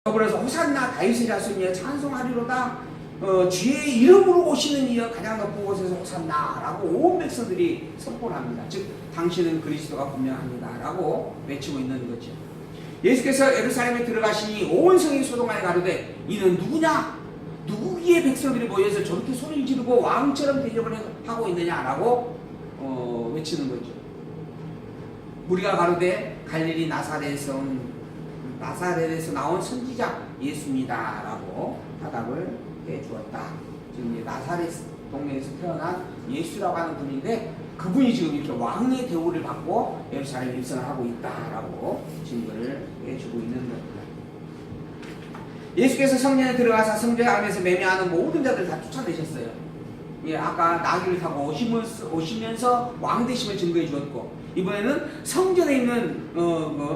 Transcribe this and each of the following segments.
그래서 호산나 다윗의 자손이여 찬송하리로다. 주의 이름으로 오시는 이여 가장 높은 곳에서 호산나라고 온 백성들이 선포를 합니다. 즉 당신은 그리스도가 분명합니다라고 외치고 있는 거죠. 예수께서 예루살렘에 들어가시니 온 성이 소동하여 가로되 이는 누구냐? 누구의 백성들이 모여서 저렇게 소리를 지르고 왕처럼 대접을 하고 있느냐라고 외치는 거죠. 우리가 가로되 갈릴리 나사렛에서 나온 선지자 예수입니다라고 답을 해주었다. 지금 나사렛 동네에서 태어난 예수라고 하는 분인데 그분이 지금 이렇게 왕의 대우를 받고 예루살렘에 입성을 하고 있다라고 증거를 해주고 있는 겁니다. 예수께서 성전에 들어가서 성전 안에서 매매하는 모든 자들 다 쫓아내셨어요. 예, 아까 나귀를 타고 오시면서 왕 되심을 증거해 주었고, 이번에는 성전에 있는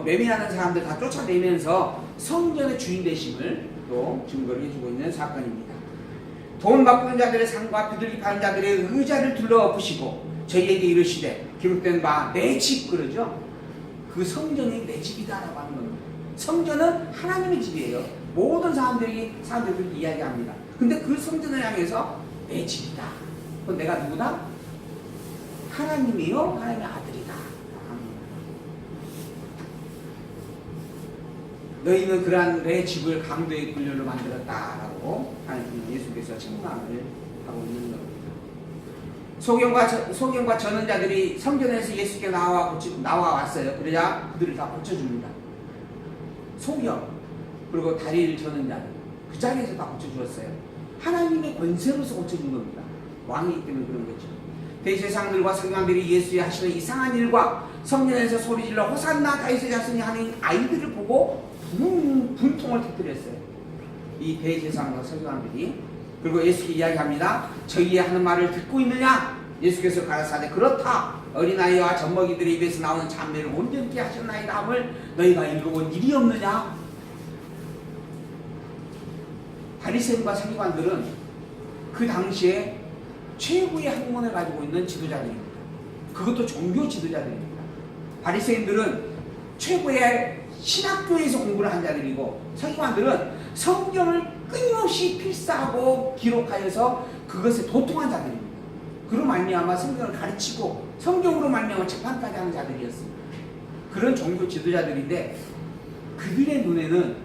매매하는 사람들 다 쫓아내면서 성전의 주인 되심을 또 증거를 해주고 있는 사건입니다. 돈 바꾸는 자들의 상과 비둘기 파는 자들의 의자를 둘러엎으시고 저희에게 이르시되 기록된 바 내 집, 그러죠. 그 성전이 내 집이다라고 하는 겁니다. 성전은 하나님의 집이에요. 모든 사람들이 그렇게 이야기합니다. 근데 그 성전을 향해서 내 집이다. 그럼 내가 누구다? 하나님이요, 하나님의 아들이다. 너희는 그러한 내 집을 강도의 굴렬로 만들었다라고 하나님 예수께서 책망을 하고 있는 겁니다. 소경과 전원자들이 성전에서 예수께 나와 왔어요. 그러자 그들을 다 고쳐줍니다. 소경 그리고 다리를 저는 자들 그 자리에서 다 고쳐주었어요. 하나님의 권세로서 고쳐준 겁니다. 왕이기 때문에 그런 거죠. 대제사장들과 서기관들이 예수의 하시는 이상한 일과 성전에서 소리질러 호산나 다윗의 자손이 하는 아이들을 보고 분통을 터뜨렸어요. 이 대제사장과 서기관들이. 그리고 예수께 이야기합니다. 저희의 하는 말을 듣고 있느냐? 예수께서 가라사대 그렇다. 어린아이와 젖먹이들의 입에서 나오는 찬미를 온전케 하셨나이다 함을 너희가 읽어본 일이 없느냐? 바리새인과 서기관들은 그 당시에 최고의 학문을 가지고 있는 지도자들입니다. 그것도 종교 지도자들입니다. 바리새인들은 최고의 신학교에서 공부를 한 자들이고, 서기관들은 성경을 끊임없이 필사하고 기록하여서 그것에 도통한 자들입니다. 그로 말미암아 성경을 가르치고 성경으로 말미암아 재판까지 하는 자들이었습니다. 그런 종교 지도자들인데 그들의 눈에는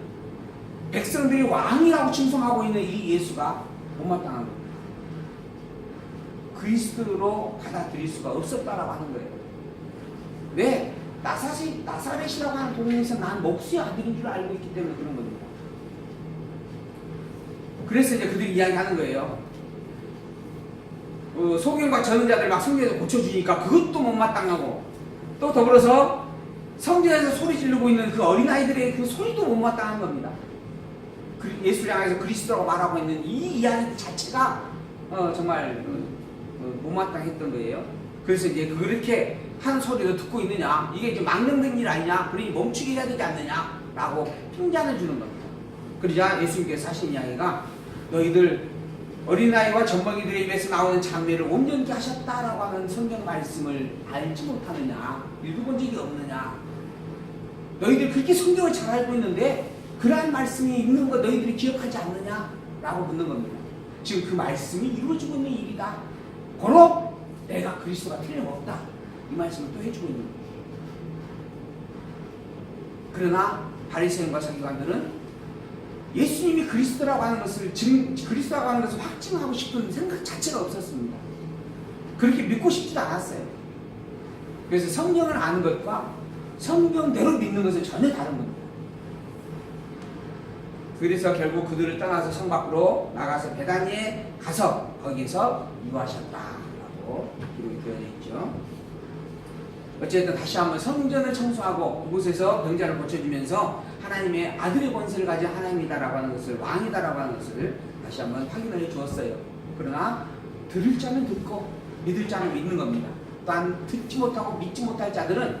백성들이 왕이라고 칭송하고 있는 이 예수가 못마땅한 겁니다. 그리스도로 받아들일 수가 없었다라고 하는 거예요. 왜? 나사렛이라고 하는 동네에서 난 목수의 아들인 줄 알고 있기 때문에 그런 겁니다. 그래서 이제 그들이 이야기하는 거예요. 소경과 전원자들 막 성전에서 고쳐주니까 그것도 못마땅하고, 또 더불어서 성전에서 소리 지르고 있는 그 어린아이들의 그 소리도 못마땅한 겁니다. 예수를 향해서 그리스도라고 말하고 있는 이 이야기 자체가 정말 못마땅했던 거예요. 그래서 이제 그렇게 하는 소리를 듣고 있느냐, 이게 이제 망령된 일 아니냐, 그러니 멈추게 해야 되지 않느냐라고 핀잔을 주는 겁니다. 그러자 예수님께서 하신 이야기가 너희들 어린아이와 젖먹이들의 입에서 나오는 찬미를 온전케 하셨다라고 하는 성경 말씀을 알지 못하느냐, 읽어본 적이 없느냐, 너희들 그렇게 성경을 잘 알고 있는데 그러한 말씀이 있는 거 너희들이 기억하지 않느냐라고 묻는 겁니다. 지금 그 말씀이 이루어지고 있는 일이다. 고로 내가 그리스도가 틀림없다. 이 말씀을 또 해주고 있는 겁니다. 그러나 바리새인과 서기관들은 예수님이 그리스도라고 하는 것을 확증하고 싶은 생각 자체가 없었습니다. 그렇게 믿고 싶지도 않았어요. 그래서 성경을 아는 것과 성경대로 믿는 것은 전혀 다른 겁니다. 그래서 결국 그들을 떠나서 성 밖으로 나가서 베다니에 가서 거기서 유하셨다라고 기록이 되어 있죠. 어쨌든 다시 한번 성전을 청소하고 그곳에서 병자를 고쳐주면서 하나님의 아들의 권세를 가진 하나님이다라고 하는 것을, 왕이다라고 하는 것을 다시 한번 확인을 해 주었어요. 그러나 들을 자는 듣고 믿을 자는 믿는 겁니다. 또한 듣지 못하고 믿지 못할 자들은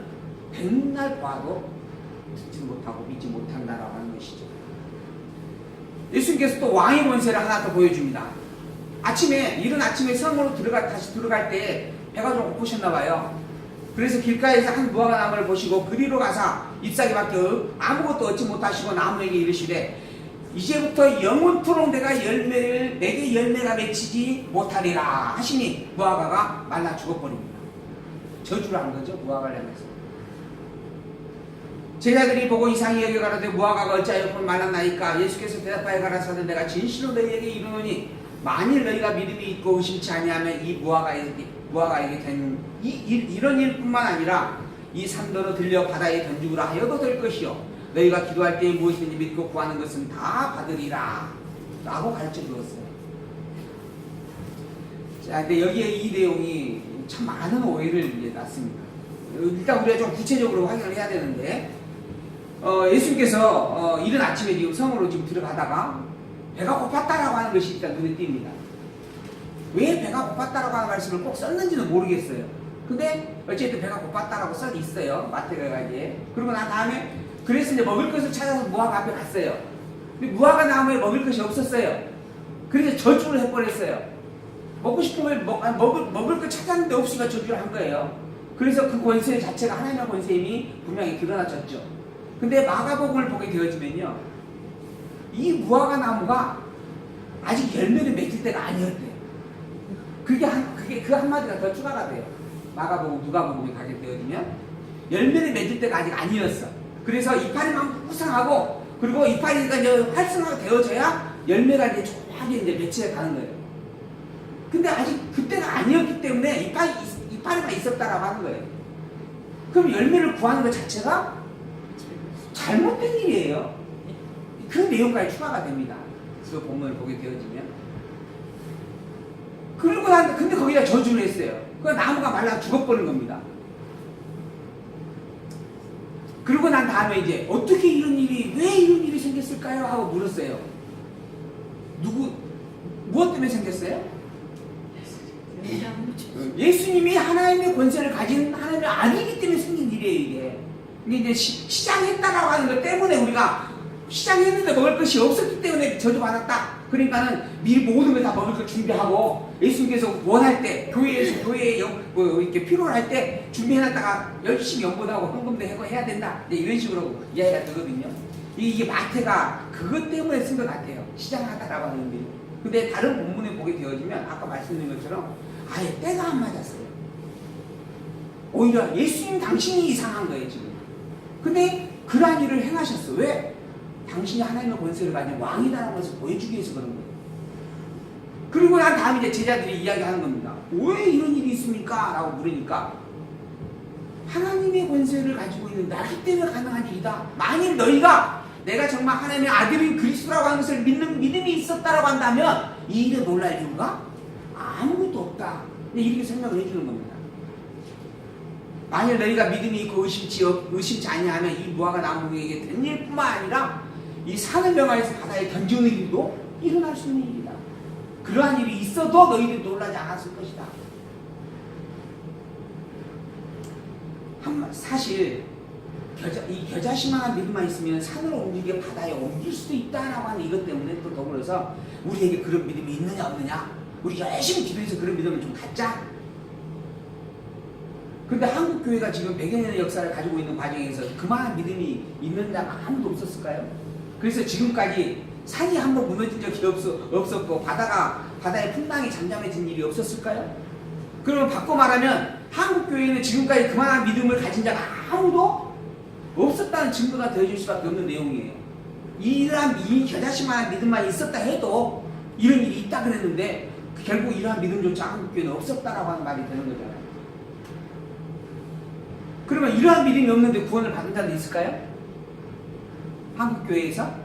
백날 봐도 듣지 못하고 믿지 못한다라고 하는 것이죠. 예수님께서 또 왕의 권세를 하나 더 보여줍니다. 이른 아침에 성으로 다시 들어갈 때 배가 좀 고프셨나 봐요. 그래서 길가에서 한 무화과 나무를 보시고 그리로 가사 잎사귀밖에 아무것도 얻지 못하시고 나무에게 이르시되 이제부터 영원토록 내가 내게 열매가 맺히지 못하리라 하시니 무화과가 말라 죽어버립니다. 저주를 한 거죠. 무화과를 향해서. 제자들이 보고 이상히 여겨 가라되 무화과가 어찌하여 말랐나이까. 예수께서 대답하여 가라사대 내가 진실로 너희에게 이르노니 만일 너희가 믿음이 있고 의심치 아니하면 이 무화과에게 된 이런 일뿐만 아니라 이 산더러 들려 바다에 던지우라 하여도 될 것이요 너희가 기도할 때에 무엇이든지 믿고 구하는 것은 다 받으리라 라고 가르쳐 주었어요. 자, 근데 여기에 이 내용이 참 많은 오해를 낳습니다. 일단 우리가 좀 구체적으로 확인을 해야 되는데 예수님께서 이른 아침에 지금 성으로 지금 들어가다가 배가 고팠다라고 하는 것이 일단 눈에 띕니다. 왜 배가 고팠다라고 하는 말씀을 꼭 썼는지는 모르겠어요. 근데 어쨌든 배가 고팠다라고 써 있어요. 마태복음에. 그러고 난 다음에 그래서 이제 먹을 것을 찾아서 무화과 앞에 갔어요. 근데 무화과 나무에 먹을 것이 없었어요. 그래서 저주를 해버렸어요. 먹고 싶으면 먹을 걸 찾았는데 없으니까 저주를 한 거예요. 그래서 그 권세 자체가 하나님의 권세임이 분명히 드러나졌죠. 근데 마가복음을 보게 되어지면요, 이 무화과 나무가 아직 열매를 맺을 때가 아니었대요. 그게 그 한마디가 더 추가가 돼요. 마가복음, 누가복음에 가게 되어지면 열매를 맺을 때가 아직 아니었어. 그래서 이파리만 후상하고 그리고 이파리가 이제 활성화가 되어져야 열매가 이제 조용하게 이제 맺혀 가는 거예요. 근데 아직 그때가 아니었기 때문에 이파리만 있었다라고 하는 거예요. 그럼 열매를 구하는 것 자체가 잘못된 일이에요. 그 내용까지 추가가 됩니다. 그 본문을 보게 되어지면. 그리고 근데 거기다 저주를 했어요. 그 나무가 말라 죽어버린 겁니다. 그러고 난 다음에 이제 어떻게 왜 이런 일이 생겼을까요? 하고 물었어요. 무엇 때문에 생겼어요? 예수님이 하나님의 권세를 가진 하나님의 아들이기 때문에 생긴 일이에요, 이게. 이게 이제 시장했다라고 하는 것 때문에 우리가 시장했는데 먹을 것이 없었기 때문에 저주받았다. 그러니까는 미리 모든 걸 다 먹을 걸 준비하고 예수님께서 원할 때 교회에 이렇게 필요로 할 때 준비해놨다가 열심히 연보하고 헌금도 하고 해야 된다. 이런 식으로 이야기가 되거든요. 이게 마태가 그것 때문에 쓴 것 같아요. 시장하다라고 하는 의미. 근데 다른 본문에 보게 되어지면 아까 말씀드린 것처럼 아예 때가 안 맞았어요. 오히려 예수님 당신이 이상한 거예요 지금. 근데 그러한 일을 행하셨어. 왜? 당신이 하나님의 권세를 가진 왕이다라는 것을 보여주기 위해서 그런 거예요. 그리고 난 다음에 이제 제자들이 이야기하는 겁니다. 왜 이런 일이 있습니까? 라고 물으니까 하나님의 권세를 가지고 있는 나기 때문에 가능한 일이다. 만일 너희가 내가 정말 하나님의 아들인 그리스도라고 하는 것을 믿는 믿음이 있었다라고 한다면 이 일에 놀랄 이유가 아무것도 없다. 이렇게 설명을 해주는 겁니다. 만일 너희가 믿음이 있고 의심치 아니하면 이 무화과 나무에게 된 일뿐만 아니라 이 산을 명하여서 바다에 던지는 일도 일어날 수 있는 일이다. 그러한 일이 있어도 너희들이 놀라지 않았을 것이다. 사실 이 겨자씨만한 믿음만 있으면 산으로 움직여 바다에 옮길 수도 있다라고 하는 이것 때문에 또 더불어서 우리에게 그런 믿음이 있느냐 없느냐, 우리 열심히 기도해서 그런 믿음을 좀 갖자. 근데 한국교회가 지금 100여 년의 역사를 가지고 있는 과정에서 그만한 믿음이 있는 자가 아무도 없었을까요? 그래서 지금까지 산이 한번 무너진 적이 없었고 바다에 풍랑이 잠잠해진 일이 없었을까요? 그러면 바꿔 말하면 한국교회는 지금까지 그만한 믿음을 가진 자가 아무도 없었다는 증거가 되어줄 수밖에 없는 내용이에요. 이 겨자씨만한 믿음만 있었다 해도 이런 일이 있다 그랬는데 결국 이러한 믿음조차 한국교회는 없었다라고 하는 말이 되는 거잖아요. 그러면 이러한 믿음이 없는데 구원을 받은 자도 있을까요? 한국교회에서?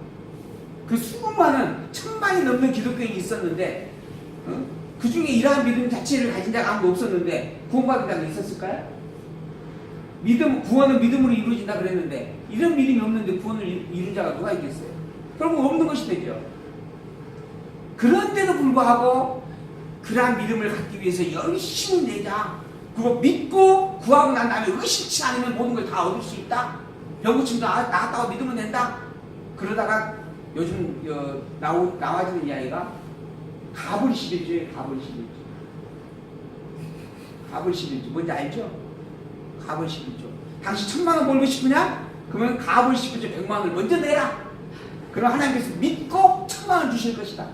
그 수많은 1000만이 넘는 기독교인이 있었는데 그 중에 이러한 믿음 자체를 가진 자가 아무도 없었는데 구원받은 자도 있었을까요? 구원은 믿음으로 이루어진다 그랬는데 이런 믿음이 없는데 구원을 이룬 자가 누가 있겠어요? 결국 없는 것이 되죠. 그런데도 불구하고 그러한 믿음을 갖기 위해서 열심히 내자. 그거 믿고 구하고 난 다음에 의심치 않으면 모든 걸 다 얻을 수 있다. 병고침도 나갔다고 믿으면 된다. 그러다가 요즘 나와지는 이야기가 가불 11조예요. 가불 11조. 가불 11조. 뭔지 알죠? 가불 11조. 당신 1000만 원 벌고 싶으냐? 그러면 가불 11조 100만 원을 먼저 내라. 그럼 하나님께서 믿고 평강을 주실 것이다.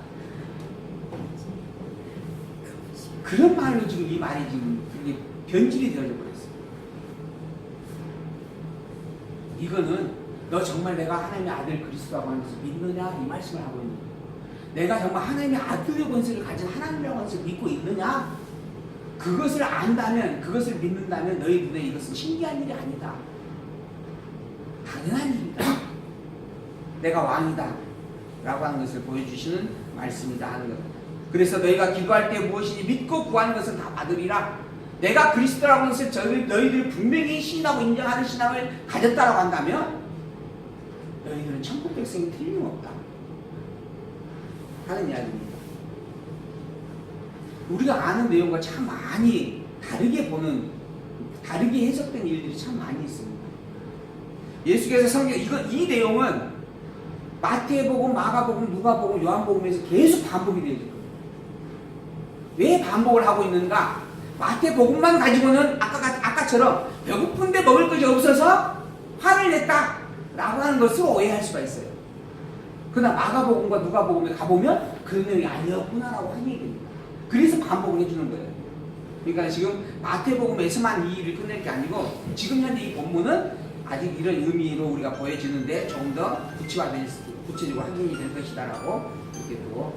그런 말로 지금 이 말이 지금 이게 변질이 되어져 버렸어요. 이거는 너 정말 내가 하나님의 아들 그리스도라고 하는 것을 믿느냐 이 말씀을 하고 있는 거예요. 내가 정말 하나님의 아들의 권세를 가진 하나님이라고 하는 것을 믿고 있느냐? 그것을 안다면, 그것을 믿는다면 너희 눈에 이것은 신기한 일이 아니다. 당연한 일이다. 내가 왕이다 라고 하는 것을 보여주시는 말씀이다 하는 겁니다. 그래서 너희가 기도할 때 무엇이니 믿고 구하는 것은 다 받으리라. 내가 그리스도라고 하는 것을 너희들이 분명히 신하고 인정하는 신앙을 가졌다라고 한다면 너희들은 천국 백성이 틀림없다 하는 이야기입니다. 우리가 아는 내용과 참 많이 다르게 보는, 다르게 해석된 일들이 참 많이 있습니다. 예수께서 성경, 이 내용은 마태복음, 마가복음, 누가복음, 요한복음에서 계속 반복이 되죠. 왜 반복을 하고 있는가? 마태복음만 가지고는 아까처럼 배고픈데 먹을 것이 없어서 화를 냈다 라고 하는 것으로 오해할 수가 있어요. 그러나 마가복음과 누가복음에 가보면 그런 내용이 아니었구나라고 하는 얘기입니다. 그래서 반복을 해주는 거예요. 그러니까 지금 마태복음에서만 이 일을 끝낼 게 아니고 지금 현재 이 본문은 아직 이런 의미로 우리가 보여지는데 조금 더 구체적으로 확인이 될 것이다라고 이렇게 또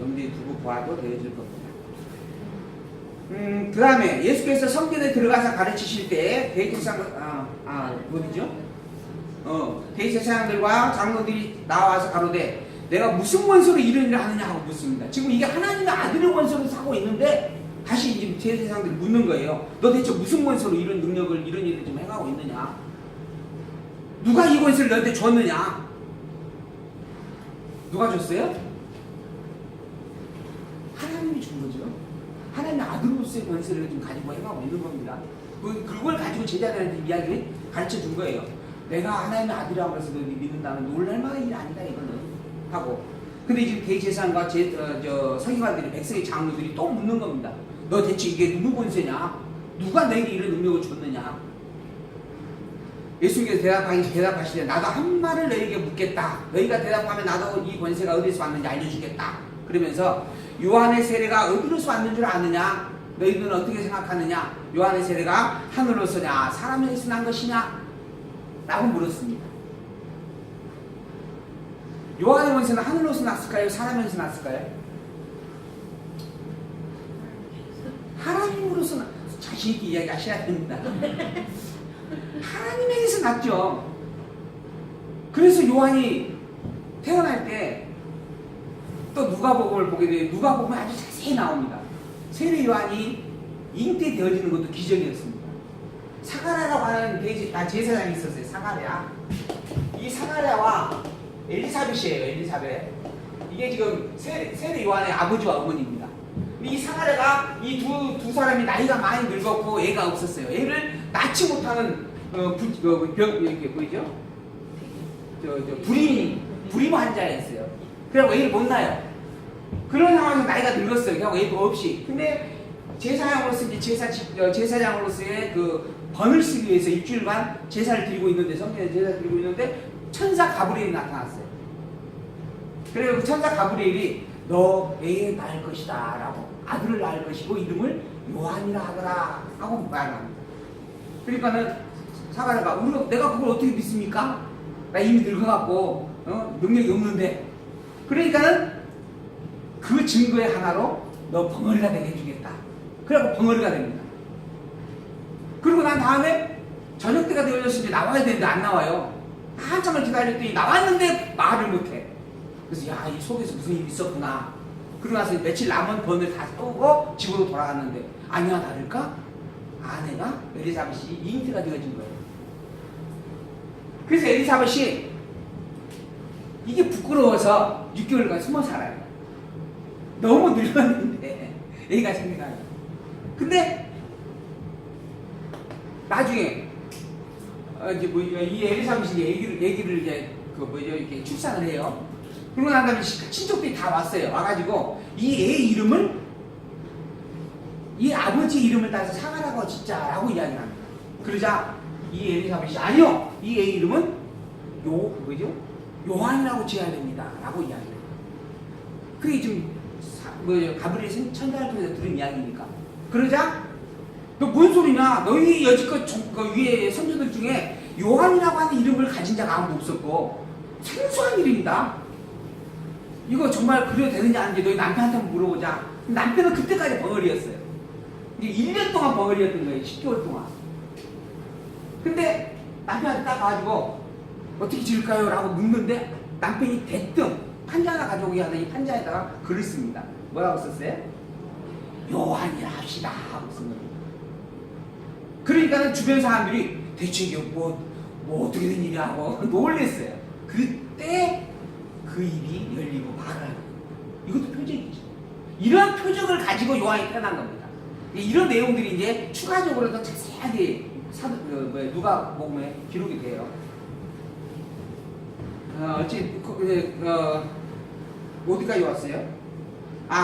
염두에 두고 보아도 되어질 겁니다. 그 다음에 예수께서 성전에 들어가서 가르치실 때 대제사장들과 장로들이 나와서 가로되 내가 무슨 원수로 이런 일을 하느냐 하고 묻습니다. 지금 이게 하나님의 아들의 원수로 사고 있는데 다시 이제 대제사장들이 묻는 거예요. 너 대체 무슨 원수로 이런 능력을, 이런 일을 좀 해가고 있느냐? 누가 이 권세를 너한테 줬느냐? 누가 줬어요? 하나님이 준 거죠. 하나님의 아들로서의 권세를 좀 가지고 해가고 있는 겁니다. 그걸 가지고 제자들한테 이야기를 가르쳐 준 거예요. 내가 하나님의 아들이라고 해서 너희 믿는다면 놀랄만한 일이 아니다 이거는 하고. 근데 지금 대제사장과 서기관들이, 백성의 장로들이 또 묻는 겁니다. 너 대체 이게 누구 권세냐? 누가 너에게 이런 능력을 줬느냐? 예수님께서 대답하시되 나도 한 말을 너희에게 묻겠다. 너희가 대답하면 나도 이 권세가 어디서 왔는지 알려주겠다. 그러면서 요한의 세례가 어디로서 왔는 줄 아느냐? 너희들은 어떻게 생각하느냐? 요한의 세례가 하늘로서냐 사람에게서 난 것이냐? 라고 물었습니다. 요한의 권세는 하늘로서 났을까요? 사람에게서 났을까요? 하나님으로서 자신있게 이야기하셔야 됩니다. 하나님에게서 났죠. 그래서 요한이 태어날 때 또 누가복음을 보게 되면 누가복음에 아주 자세히 나옵니다. 세례 요한이 잉태되어지는 것도 기적이었습니다. 사가랴라고 하는 제사장이 있었어요. 사가랴. 이 사가랴와 엘리사벳이에요. 엘리사벳. 이게 지금 세례 요한의 아버지와 어머니입니다. 이 사가랴가 이 두 사람이 나이가 많이 늙었고 애가 없었어요. 애를 낳지 못하는 이게 뭐죠? 불임 환자였어요. 그래서 애를 못 낳아요. 그런 상황에서 나이가 늙었어요. 그냥 애도 없이. 근데 제사장으로서의 그 번을 쓰기 위해서 일주일간 제사를 드리고 있는데, 성전에 제사를 드리고 있는데 천사 가브리엘이 나타났어요. 그래서 그 천사 가브리엘이 너 애를 낳을 것이다 라고, 아들을 낳을 것이고 이름을 요한이라 하더라 하고 말합니다. 그러니까는 사가랴가 내가 그걸 어떻게 믿습니까? 나 이미 늙어갖고 능력이 없는데. 그러니까는 그 증거의 하나로 너 벙어리가 되게 해주겠다. 그래갖고 벙어리가 됩니다. 그리고 난 다음에 저녁 때가 되어졌을 때 나와야 되는데 안 나와요. 한참을 기다렸더니 나왔는데 말을 못해. 그래서 야, 이 속에서 무슨 일이 있었구나. 그러고 나서 며칠 남은 번을 다 쏘고 집으로 돌아갔는데 아니야 다를까? 아내가 엘리사벳이 잉태가 되어진 거예요. 그래서 엘리사벳이 이게 부끄러워서 6개월간 숨어 살아요. 너무 늙었는데 애가 생겨나요. 근데 나중에 이 엘리사벳이 애기를 이제 이렇게 출산을 해요. 그러고 난 다음에 친척들이 다 왔어요. 와가지고 이 애 이름을, 이 아버지 이름을 따서 사가라고 짓자라고 이야기를 합니다. 그러자 이 엘리사벳이 아니요, 이 애 이름은 요한이라고 지어야 됩니다 라고 이야기해요. 그게 지금 가브리엘 천사를 통해서 들은 이야기니까. 그러자 너 뭔 소리냐? 너희 여지껏 그 위에 선조들 중에 요한이라고 하는 이름을 가진 자가 아무도 없었고 생소한 이름이다. 이거 정말 그래도 되느냐 안 돼? 너희 남편한테 한번 물어보자. 남편은 그때까지 벙어리였어요. 이게 1년 동안 벙어리였던 거예요. 10개월 동안. 근데 남편한테 딱 가가지고 어떻게 지을까요? 라고 묻는데 남편이 대뜸 판자 하나 가져오게 하더니 판자에다가 글을 씁니다. 뭐라고 썼어요? 요한이라 합시다 하고 쓴 겁니다. 그러니까 주변 사람들이 대체 이게 뭐 어떻게 된 일이야 하고 놀랬어요. 그때 그 입이 열리고 말을 하는 거예요. 이것도 표적이죠. 이런 표적을 가지고 요한이 태어난 겁니다. 이런 내용들이 이제 추가적으로 더 자세하게 누가복음에 기록이 돼요. 어디까지 왔어요?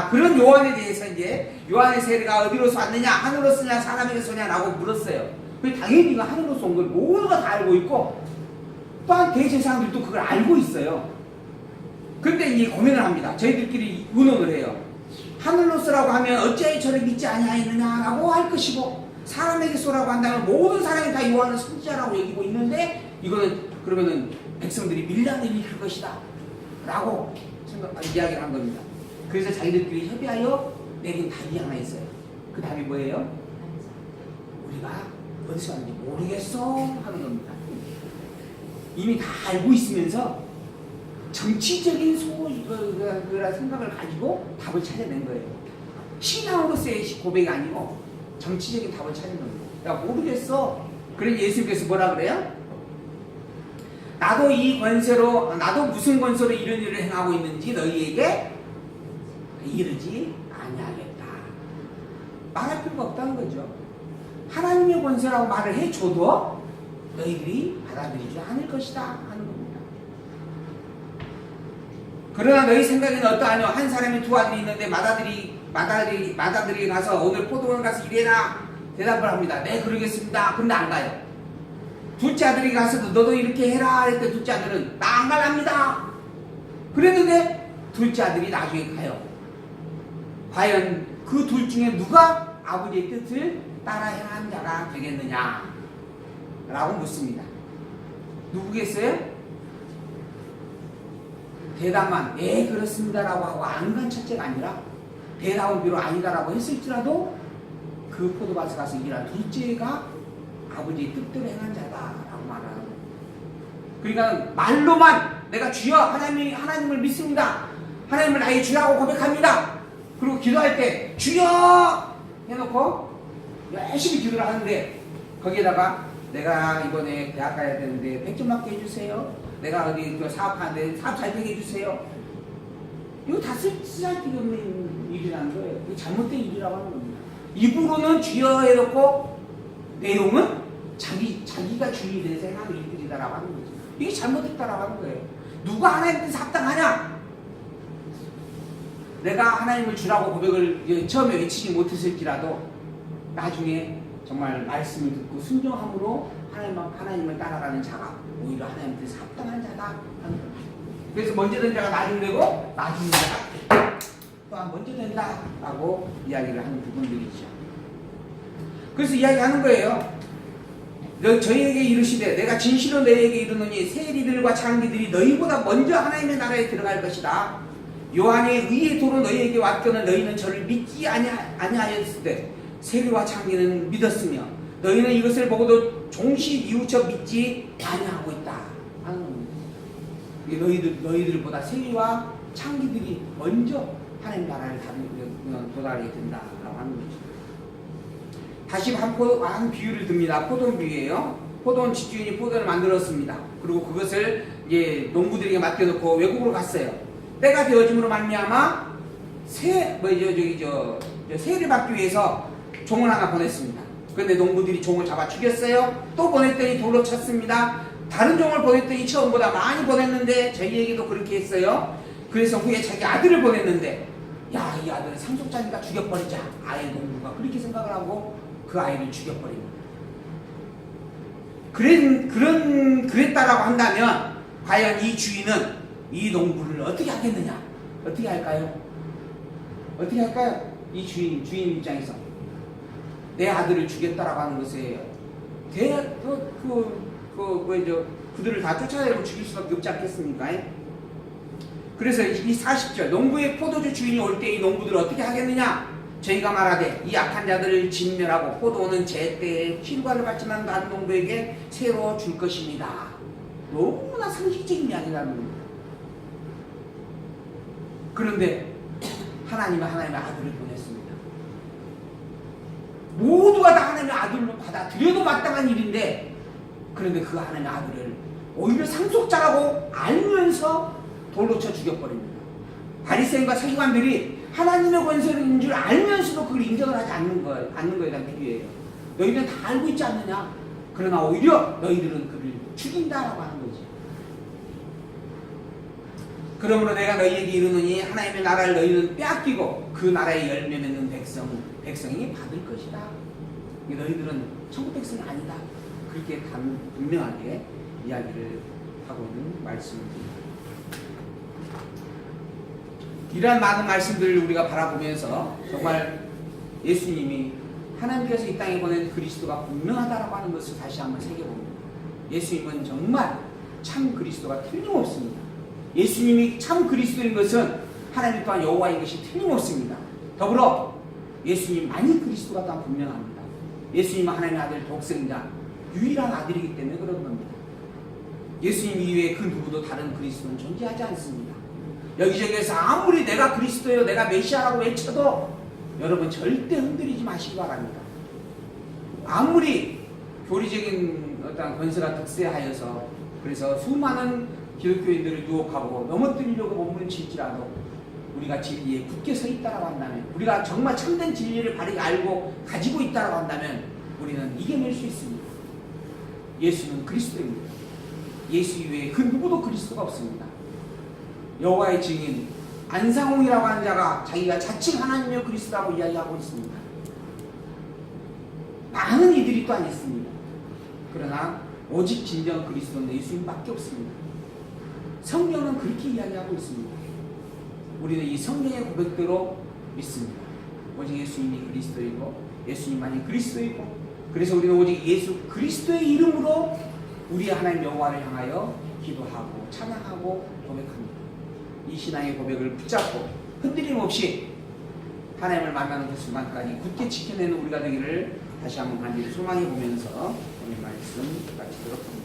그런 요한에 대해서 이제 요한의 세례가 어디로서 왔느냐, 하늘로서냐, 사람에게서 오냐라고 물었어요. 당연히 이거 하늘로서 온 걸 모두가 다 알고 있고, 또한 대제사장들도 그걸 알고 있어요. 그런데 이제 고민을 합니다. 저희들끼리 의논을 해요. 하늘로서라고 하면 어찌하여 저를 믿지 아니하였느냐라고 할 것이고, 사람에게서라고 한다면 모든 사람이 다 요한을 선지자라고 여기고 있는데, 이거는 그러면은 백성들이 밀란을 일으킬 것이다 라고 이야기를 한 겁니다. 그래서 자기들끼리 협의하여 내린 답이 하나 있어요. 그 답이 뭐예요? 우리가 어디서 왔는지 모르겠어 하는 겁니다. 이미 다 알고 있으면서 정치적인 생각을 가지고 답을 찾아낸 거예요. 신앙으로서의 고백이 아니고 정치적인 답을 찾은 겁니다. 야, 모르겠어. 그래서 예수님께서 뭐라 그래요? 나도 무슨 권세로 이런 일을 행하고 있는지 너희에게 이르지 아니하겠다. 말할 필요가 없다는 거죠. 하나님의 권세라고 말을 해줘도 너희들이 받아들이지 않을 것이다 하는 겁니다. 그러나 너희 생각에는 어떠하냐? 한 사람이 두 아들이 있는데 맏아들이 가서 오늘 포도원 가서 일해라 대답을 합니다. 네 그러겠습니다. 근데 안 가요. 둘째 아들이 가서 너도 이렇게 해라 했더니 둘째 아들은 나 안 갈랍니다. 그랬는데 둘째 아들이 나중에 가요. 과연 그 둘 중에 누가 아버지의 뜻을 따라 행한 자가 되겠느냐 라고 묻습니다. 누구겠어요? 대답만 예 그렇습니다 라고 하고 안 간 첫째가 아니라 대답은 비록 아니다라고 했을지라도 그 포도밭에 가서 일한 둘째가 아버지의 뜻대로 행한 자다라고 말하는 거예요. 그러니까 말로만 내가 주여 하나님을 믿습니다. 하나님을 나의 주라고 고백합니다. 그리고 기도할 때 주여 해놓고 열심히 기도를 하는데 거기에다가 내가 이번에 대학 가야 되는데 100점 맞게 해주세요. 내가 어디 사업하는데 사업 잘 되게 해주세요. 이거 다 쓰잘데기 없는 일이라는 거예요. 이거 잘못된 일이라고 하는 겁니다. 입으로는 주여 해놓고 내용은 자기가 주인이 돼서 행하는 일들이다라고 하는 거죠. 이게 잘못됐다라고 하는 거예요. 누가 하나님 뜻에 합당하냐? 내가 하나님을 주라고 고백을 처음에 외치지 못했을지라도 나중에 정말 말씀을 듣고 순종함으로 하나님을 따라가는 자가 오히려 하나님 뜻에 합당한 자다 하는 거예요. 그래서 먼저 된 자가 나중 되고 나중 된 자가 또한 먼저 된다라고 이야기를 하는 부분들이죠. 그래서 이야기하는 거예요. 저희에게 이르시되 내가 진실로 너희에게 이르노니 세리들과 창기들이 너희보다 먼저 하나님의 나라에 들어갈 것이다. 요한의 의의 도로 너희에게 왔거늘 너희는 저를 믿지 아니하였을 때 세리와 창기는 믿었으며 너희는 이것을 보고도 종시 뉘우쳐 믿지 아니하고 있다 하는 겁니다. 너희들보다 세리와 창기들이 먼저 하나님 나라를 도달하게 된다라고 하는 거죠. 다시 한 비유를 듭니다. 포도원 비유예요. 포도원 집주인이 포도를 만들었습니다. 그리고 그것을 이제 농부들에게 맡겨놓고 외국으로 갔어요. 때가 되어짐으로 말미암아 세를 받기 위해서 종을 하나 보냈습니다. 그런데 농부들이 종을 잡아 죽였어요. 또 보냈더니 돌로 쳤습니다. 다른 종을 보냈더니 처음보다 많이 보냈는데 저희에게도 그렇게 했어요. 그래서 후에 자기 아들을 보냈는데 야, 이 아들은 상속자니까 죽여버리자. 아예 농부가 그렇게 생각을 하고 그 아이를 죽여버립니다. 그랬다라고 한다면 과연 이 주인은 이 농부를 어떻게 하겠느냐? 어떻게 할까요? 어떻게 할까요? 이 주인 입장에서 내 아들을 주겠다라고 하는 것에 그들을 다 쫓아내고 죽일 수밖에 없지 않겠습니까? 그래서 이 40절 농부의 포도주 주인이 올 때 이 농부들을 어떻게 하겠느냐? 저희가 말하되 이 악한 자들을 진멸하고 포도는 제때에 필과를 받지만 다른 농부에게 새로 줄 것입니다. 너무나 상식적인 이야기라는 겁니다. 그런데 하나님의 아들을 보냈습니다. 모두가 다 하나님의 아들로 받아들여도 마땅한 일인데, 그런데 그 하나님의 아들을 오히려 상속자라고 알면서 돌로 쳐 죽여버립니다. 바리새인과 서기관들이 하나님의 권세인 줄 알면서도 그걸 인정을 하지 않는 거에 대한 비유예요. 너희들은 다 알고 있지 않느냐? 그러나 오히려 너희들은 그를 죽인다라고 하는 거지. 그러므로 내가 너희에게 이르노니 하나님의 나라를 너희는 빼앗기고 그 나라의 열매 맺는 백성이 받을 것이다. 너희들은 천국 백성이 아니다. 그렇게 분명하게 이야기를 하고 있는 말씀입니다. 이러한 많은 말씀들을 우리가 바라보면서 정말 예수님이 하나님께서 이 땅에 보낸 그리스도가 분명하다라고 하는 것을 다시 한번 새겨봅니다. 예수님은 정말 참 그리스도가 틀림없습니다. 예수님이 참 그리스도인 것은 하나님 또한 여호와인 것이 틀림없습니다. 더불어 예수님만이 그리스도가 또한 분명합니다. 예수님은 하나님의 아들 독생자 유일한 아들이기 때문에 그런 겁니다. 예수님 이외에 그 누구도 다른 그리스도는 존재하지 않습니다. 여기저기에서 아무리 내가 그리스도요 내가 메시아라고 외쳐도 여러분 절대 흔들리지 마시기 바랍니다. 아무리 교리적인 어떤 권세가 득세하여서 그래서 수많은 기독교인들을 유혹하고 넘어뜨리려고 몸부림칠지라도 우리가 진리에 굳게 서 있다라고 한다면, 우리가 정말 참된 진리를 바르게 알고 가지고 있다라고 한다면 우리는 이겨낼 수 있습니다. 예수는 그리스도입니다. 예수 이외에 그 누구도 그리스도가 없습니다. 여호와의 증인 안상홍이라고 하는 자가 자기가 자칭 하나님이여 그리스도라고 이야기하고 있습니다. 많은 이들이 또한 있습니다. 그러나 오직 진정 그리스도는 예수님밖에 없습니다. 성경은 그렇게 이야기하고 있습니다. 우리는 이 성경의 고백대로 믿습니다. 오직 예수님이 그리스도이고 예수님만이 그리스도이고, 그래서 우리는 오직 예수 그리스도의 이름으로 우리 하나님 여호와를 향하여 기도하고 찬양하고 고백합니다. 이 신앙의 고백을 붙잡고 흔들림 없이 하나님을 만나는 그 순간까지 굳게 지켜내는 우리가 되기를 다시 한번 간절히 소망해 보면서 오늘 말씀 마치도록 합니다.